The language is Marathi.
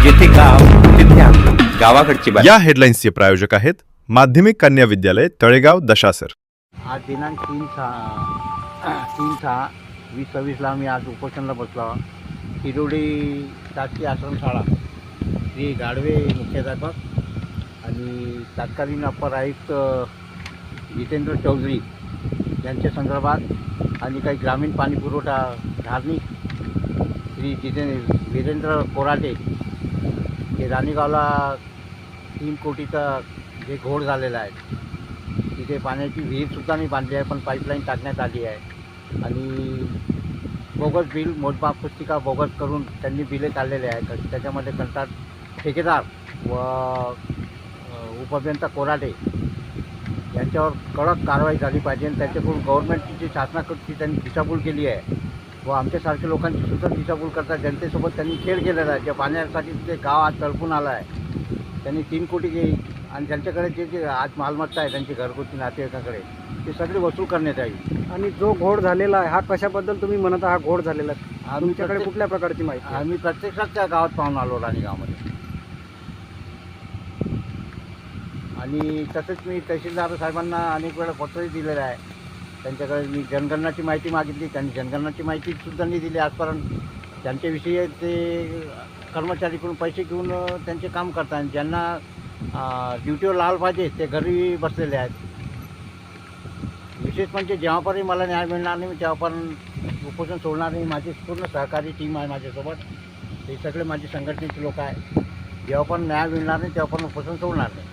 जिथे गाव तिथे आम्ही, गावाकडची बातमी. या हेडलाईन्सचे प्रायोजक आहेत माध्यमिक कन्या विद्यालय तळेगाव दशासर. आज दिनांक 3/6/2026ला आम्ही आज उपोषणाला बसलो. शिरोडी शासकीय आश्रमशाळा श्री गाडवे मुख्याध्यापक आणि तत्कालीन अप्पर आयुक्त जितेंद्र चौधरी यांच्या संदर्भात आणि काही ग्रामीण पाणीपुरवठा धार्मिक श्री वीरेंद्र कोराटे हे राणीगावला 3 कोटीचा जे घोड झालेला आहे. तिथे पाण्याची विहीरसुद्धा नाही बांधली आहे, पण पाईपलाईन टाकण्यात आली आहे. आणि बोगस बिल मोजमाप पुस्तिका बोगस करून त्यांनी बिले काढलेले आहेत. त्याच्यामध्ये कंत्राट ठेकेदार व उपअभियंता कोराटे यांच्यावर कडक कारवाई झाली पाहिजे आणि त्याच्याकडून गव्हर्नमेंटची जी शासनाकडची त्यांनी दिशाभूल केली आहे व आमच्यासारख्या लोकांची सुद्धा दिशाभूल करतात. जनतेसोबत त्यांनी खेळ केलेला आहे. ज्या पाण्यासाठी ते गाव आज तळपून आलं आहे, त्यांनी 3 कोटी आणि त्यांच्याकडे जे आज मालमत्ता आहे त्यांची घरगुती नातेवाईकांकडे ते सगळे वसूल करण्यात यावी. आणि जो घोड झालेला आहे हा कशाबद्दल तुम्ही म्हणत आहात घोड झालेला आहे? तुमच्याकडे कुठल्या प्रकारची माहिती आहे? आम्ही प्रत्यक्षात त्या गावात पाहून आलो राणीगावमध्ये. आणि तसंच मी तहसीलदार साहेबांना अनेक वेळा पत्रही दिलेलं आहे. त्यांच्याकडे मी जनगणनाची माहिती मागितली, त्यांनी जनगणनाची माहितीसुद्धा नाही दिली आजपर्यंत. त्यांच्याविषयी ते कर्मचारीकडून पैसे घेऊन त्यांचे काम करतात. ज्यांना ड्युटीवर लावलं पाहिजे ते घरी बसलेले आहेत. विशेष म्हणजे जेव्हापर्यंत मला न्याय मिळणार नाही तेव्हापर्यंत उपोषण सोडणार नाही. माझी पूर्ण सहकारी टीम आहे माझ्यासोबत. हे सगळे माझे संघटनेचे लोक आहे. जेव्हापर्यंत न्याय मिळणार नाही तेव्हापर्यंत उपोषण सोडणार नाही.